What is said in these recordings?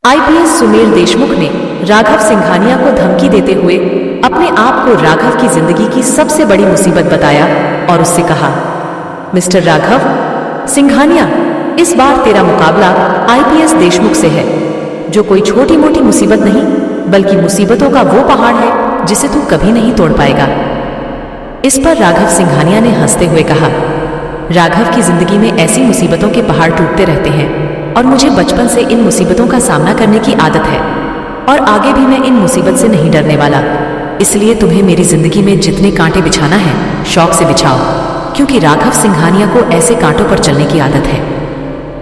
IPS Sumer Deshmukh ने राघव सिंघानिया को धमकी देते हुए अपने आप को राघव की जिंदगी की सबसे बड़ी मुसीबत बताया और उससे कहा, मिस्टर राघव सिंघानिया, इस बार तेरा मुकाबला आईपीएस देशमुख से है, जो कोई छोटी मोटी मुसीबत नहीं बल्कि मुसीबतों का वो पहाड़ है जिसे तू कभी नहीं तोड़ पाएगा। इस पर राघव सिंघानिया ने हंसते हुए कहा, राघव की जिंदगी में ऐसी मुसीबतों के पहाड़ टूटते रहते हैं और मुझे बचपन से इन मुसीबतों का सामना करने की आदत है और आगे भी मैं इन मुसीबत से नहीं डरने वाला। इसलिए तुम्हें मेरी जिंदगी में जितने कांटे बिछाना है शौक से बिछाओ, क्योंकि राघव सिंघानिया को ऐसे कांटों पर चलने की आदत है।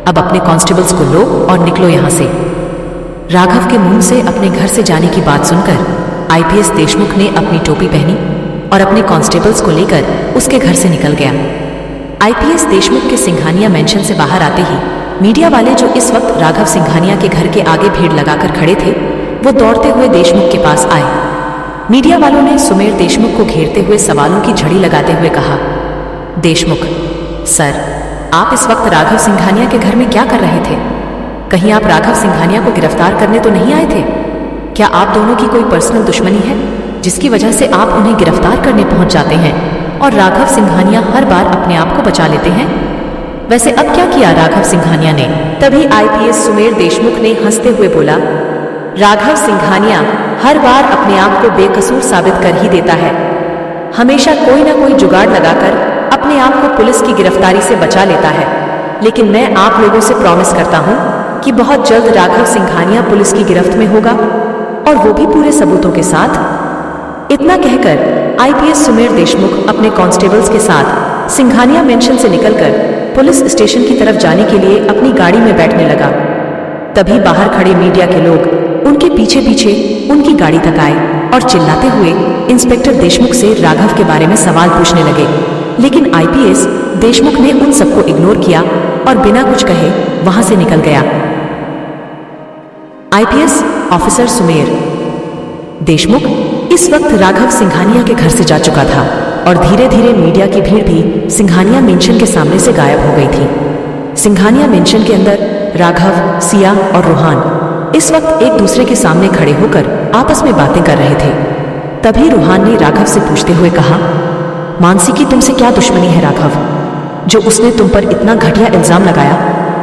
अब अपने कांस्टेबल्स को लो और निकलो यहां से। राघव के मुंह से अपने घर से जाने की बात सुनकर आईपीएस देशमुख ने अपनी टोपी पहनी और अपने कांस्टेबल्स को लेकर उसके घर से निकल गया। आईपीएस देशमुख के सिंघानिया मेंशन से बाहर आते ही मीडिया वाले जो इस वक्त राघव सिंघानिया के घर के आगे भीड़ लगाकर खड़े थे, वो दौड़ते हुए देशमुख के पास आए। मीडिया वालों ने सुमेर देशमुख को घेरते हुए सवालों की झड़ी लगाते हुए कहा, देशमुख सर, आप इस वक्त राघव सिंघानिया के घर में क्या कर रहे थे? कहीं आप राघव सिंघानिया को गिरफ्तार करने तो नहीं आए थे? क्या आप दोनों की कोई पर्सनल दुश्मनी है जिसकी वजह से आप उन्हें गिरफ्तार करने पहुंच जाते हैं और राघव सिंघानिया हर बार अपने आप को बचा लेते हैं? वैसे अब क्या किया राघव सिंघानिया ने? तभी आईपीएस सुमेर देशमुख ने हंसते हुए बोला, राघव सिंघानिया हर बार अपने आप को बेकसूर साबित कर ही देता है। हमेशा कोई ना कोई जुगाड़ लगाकर अपने आप को पुलिस की गिरफ्तारी से बचा लेता है। लेकिन मैं आप लोगों से प्रॉमिस करता हूं कि बहुत जल्द राघव सिंघानिया पुलिस की गिरफ्त में होगा, और वो भी पूरे सबूतों के साथ। इतना कहकर आईपीएस सुमेर देशमुख अपने कांस्टेबल्स के साथ सिंघानिया मेंशन से निकलकर पुलिस स्टेशन की तरफ जाने के लिए अपनी गाड़ी में बैठने लगा। तभी बाहर खड़े मीडिया के लोग उनके पीछे पीछे उनकी गाड़ी तक आए और चिल्लाते हुए इंस्पेक्टर देशमुख से राघव के बारे में सवाल पूछने लगे। लेकिन आईपीएस देशमुख ने उन सबको इग्नोर किया और बिना कुछ कहे वहां से निकल गया। आईपीएस ऑफिसर सुमेर देशमुख इस वक्त राघव सिंघानिया के घर से जा चुका था और धीरे धीरे मीडिया की भीड़ भी सिंघानिया मेंशन के सामने से गायब हो गई थी। सिंघानिया मेंशन के अंदर राघव, सिया और रूहान इस वक्त एक दूसरे के सामने खड़े होकर आपस में बातें कर रहे थे। तभी रूहान ने राघव से पूछते हुए कहा, मानसी की तुमसे क्या दुश्मनी है राघव, जो उसने तुम पर इतना घटिया इल्जाम लगाया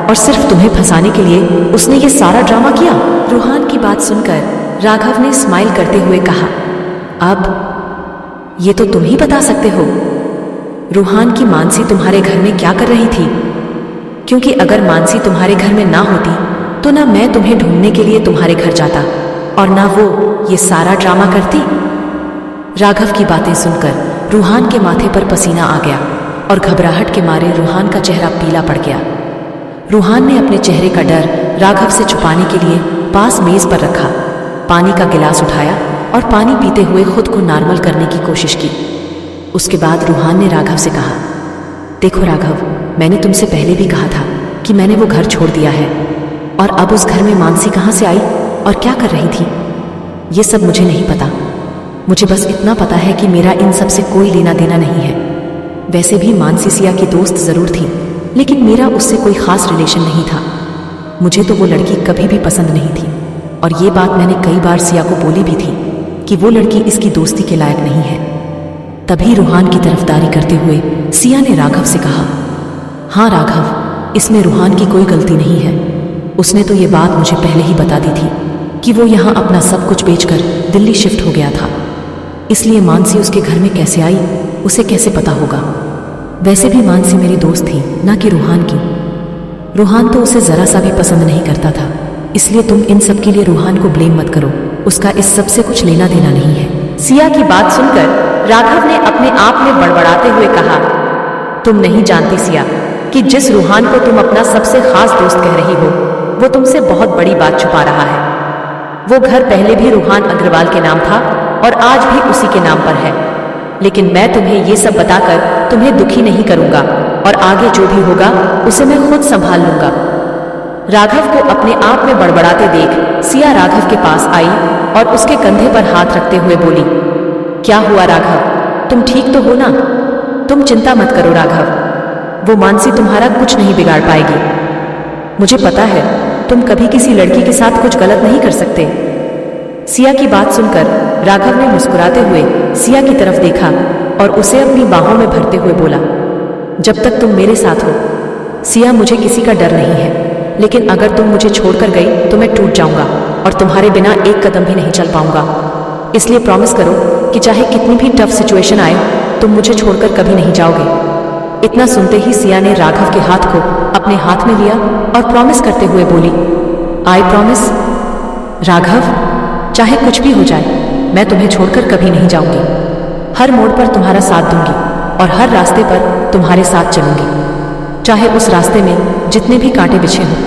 और सिर्फ तुम्हें फंसाने के लिए उसने ये सारा ड्रामा किया? रूहान की बात सुनकर राघव ने स्माइल करते हुए कहा, अब ये तो तुम ही बता सकते हो रूहान की मानसी तुम्हारे घर में क्या कर रही थी, क्योंकि अगर मानसी तुम्हारे घर में ना होती तो ना मैं तुम्हें ढूंढने के लिए तुम्हारे घर जाता और ना वो ये सारा ड्रामा करती। राघव की बातें सुनकर रूहान के माथे पर पसीना आ गया और घबराहट के मारे रूहान का चेहरा पीला पड़ गया। रूहान ने अपने चेहरे का डर राघव से छुपाने के लिए पास मेज पर रखा पानी का गिलास उठाया और पानी पीते हुए खुद को नॉर्मल करने की कोशिश की। उसके बाद रूहान ने राघव से कहा, देखो राघव, मैंने तुमसे पहले भी कहा था कि मैंने वो घर छोड़ दिया है, और अब उस घर में मानसी कहाँ से आई और क्या कर रही थी ये सब मुझे नहीं पता। मुझे बस इतना पता है कि मेरा इन सब से कोई लेना देना नहीं है। वैसे भी मानसी सिया की दोस्त जरूर थी, लेकिन मेरा उससे कोई खास रिलेशन नहीं था। मुझे तो वो लड़की कभी भी पसंद नहीं थी, और ये बात मैंने कई बार सिया को बोली भी थी कि वो लड़की इसकी दोस्ती के लायक नहीं है। तभी रूहान की तरफदारी करते हुए सिया ने राघव से कहा, हाँ राघव, इसमें रूहान की कोई गलती नहीं है। उसने तो ये बात मुझे पहले ही बता दी थी कि वो यहाँ अपना सब कुछ बेचकर दिल्ली शिफ्ट हो गया था, इसलिए मानसी उसके घर में कैसे आई उसे कैसे पता होगा। वैसे भी मानसी मेरी दोस्त थी, ना कि रूहान की। रूहान तो उसे जरा सा भी पसंद नहीं करता था, इसलिए तुम इन सब के लिए रूहान को ब्लेम मत करो, उसका इस सब से कुछ लेना देना नहीं है। सिया की बात सुनकर राघव ने अपने आप में बड़बड़ाते हुए कहा, तुम नहीं जानती सिया कि जिस रूहान को तुम अपना सबसे खास दोस्त कह रही हो वो तुमसे बहुत बड़ी बात छुपा रहा है। वो घर पहले भी रूहान अग्रवाल के नाम था और आज भी उसी के नाम पर है, लेकिन मैं तुम्हें ये सब बताकर तुम्हें दुखी नहीं करूंगा और आगे जो भी होगा उसे मैं खुद संभाल लूंगा। राघव को अपने आप में बड़बड़ाते देख सिया राघव के पास आई और उसके कंधे पर हाथ रखते हुए बोली, क्या हुआ राघव, तुम ठीक तो हो ना? तुम चिंता मत करो राघव, वो मानसी तुम्हारा कुछ नहीं बिगाड़ पाएगी। मुझे पता है तुम कभी किसी लड़की के साथ कुछ गलत नहीं कर सकते। सिया की बात सुनकर राघव ने मुस्कुराते हुए सिया की तरफ देखा और उसे अपनी बाहों में भरते हुए बोला, जब तक तुम मेरे साथ हो सिया, मुझे किसी का डर नहीं है, लेकिन अगर तुम मुझे छोड़कर गई तो मैं टूट जाऊंगा और तुम्हारे बिना एक कदम भी नहीं चल पाऊंगा। इसलिए प्रॉमिस करो कि चाहे कितनी भी टफ सिचुएशन आए, तुम मुझे छोड़कर कभी नहीं जाओगे। इतना सुनते ही सिया ने राघव के हाथ को अपने हाथ में लिया और प्रॉमिस करते हुए बोली, आई प्रॉमिस राघव, चाहे कुछ भी हो जाए मैं तुम्हें छोड़कर कभी नहीं जाऊंगी। हर मोड़ पर तुम्हारा साथ दूंगी और हर रास्ते पर तुम्हारे साथ चलूंगी, चाहे उस रास्ते में जितने भी कांटे बिछे हों,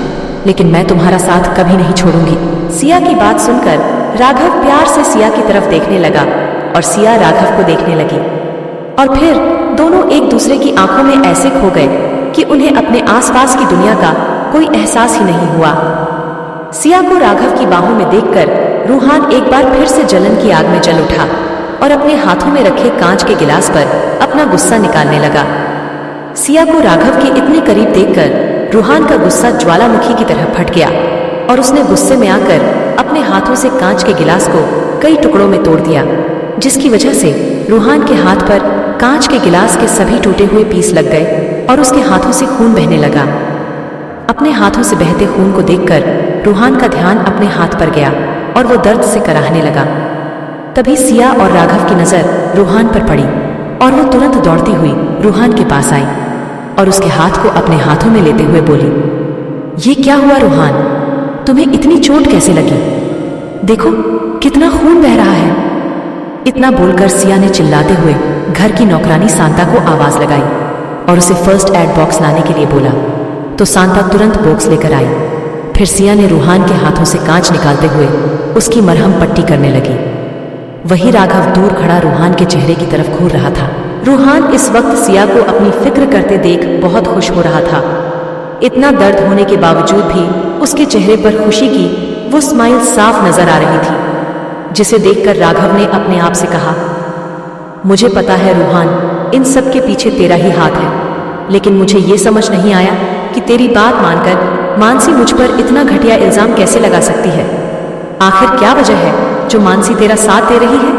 लेकिन मैं तुम्हारा साथ कभी नहीं छोड़ूंगी। सिया की बात सुनकर राघव प्यार से सिया की तरफ देखने लगा और सिया राघव को देखने लगी और फिर दोनों एक दूसरे की आंखों में ऐसे खो गए कि उन्हें अपने आसपास की दुनिया का कोई एहसास ही नहीं हुआ। सिया को राघव की बाहों में देखकर रूहान एक बार फिर से जलन की आग में जल उठा और अपने हाथों में रखे कांच के गिलास पर अपना गुस्सा निकालने लगा। सिया को राघव के इतने करीब देखकर रूहान का गुस्सा ज्वालामुखी की तरह फट गया और उसने गुस्से में आकर अपने हाथों से कांच के गिलास को कई टुकड़ों में तोड़ दिया, जिसकी वजह से रूहान के हाथ पर कांच के गिलास के सभी टूटे हुए पीस लग गए और उसके हाथों से खून बहने लगा। अपने हाथों से बहते खून को देखकर रूहान का ध्यान अपने हाथ पर गया और वो दर्द से कराहने लगा। तभी सिया और राघव की नजर रूहान पर पड़ी और वो तुरंत दौड़ती हुई रूहान के पास आई और उसके हाथ को अपने हाथों में लेते हुए बोली, ये क्या हुआ रूहान, तुम्हें इतनी चोट कैसे लगी? देखो कितना खून बह रहा है। इतना बोलकर सिया ने चिल्लाते हुए घर की नौकरानी सांता को आवाज लगाई और उसे फर्स्ट एड बॉक्स लाने के लिए बोला, तो सांता तुरंत बॉक्स लेकर आई। फिर सिया ने रूहान के हाथों से कांच निकालते हुए उसकी मरहम पट्टी करने लगी। वही राघव दूर खड़ा रूहान के चेहरे की तरफ घूर रहा था। रूहान इस वक्त सिया को अपनी फिक्र करते देख बहुत खुश हो रहा था। इतना दर्द होने के बावजूद भी उसके चेहरे पर खुशी की वो स्माइल साफ नजर आ रही थी, जिसे देखकर राघव ने अपने आप से कहा, मुझे पता है रूहान, इन सब के पीछे तेरा ही हाथ है, लेकिन मुझे ये समझ नहीं आया कि तेरी बात मानकर मानसी मुझ पर इतना घटिया इल्जाम कैसे लगा सकती है। आखिर क्या वजह है जो मानसी तेरा साथ दे रही है?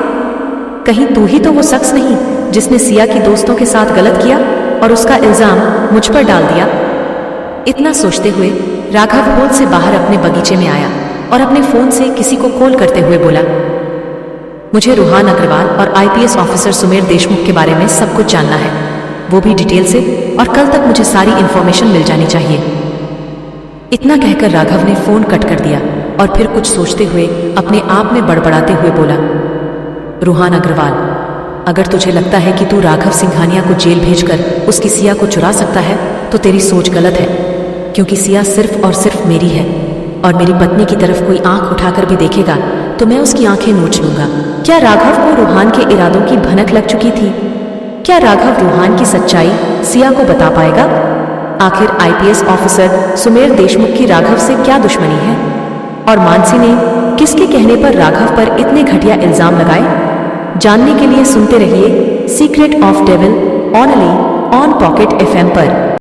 कहीं तू ही तो वो शख्स नहीं जिसने सिया की दोस्तों के साथ गलत किया और उसका इल्जाम मुझ पर डाल दिया? इतना सोचते हुए राघव हॉल से बाहर अपने बगीचे में आया और अपने फोन से किसी को कॉल करते हुए बोला, मुझे रूहान अग्रवाल और आईपीएस ऑफिसर सुमेर देशमुख के बारे में सब कुछ जानना है, वो भी डिटेल से, और कल तक मुझे सारी इंफॉर्मेशन मिल जानी चाहिए। इतना कहकर राघव ने फोन कट कर दिया और फिर कुछ सोचते हुए अपने आप में बड़बड़ाते हुए बोला, रूहान अग्रवाल, अगर तुझे लगता है कि तू राघव सिंघानिया को जेल भेजकर उसकी सिया को चुरा सकता है तो तेरी सोच गलत है, क्योंकि सिया सिर्फ और सिर्फ मेरी है और मेरी पत्नी की तरफ कोई आंख उठाकर भी देखेगा तो मैं उसकी आंखें नोच लूंगा। क्या राघव को रूहान के इरादों की भनक लग चुकी थी? क्या राघव रूहान की सच्चाई सिया को बता पाएगा? आखिर आईपीएस ऑफिसर सुमेर देशमुख की राघव से क्या दुश्मनी है और मानसी ने किसके कहने पर राघव पर इतने घटिया इल्जाम लगाए? जानने के लिए सुनते रहिए secret of devil only on pocket FM पर।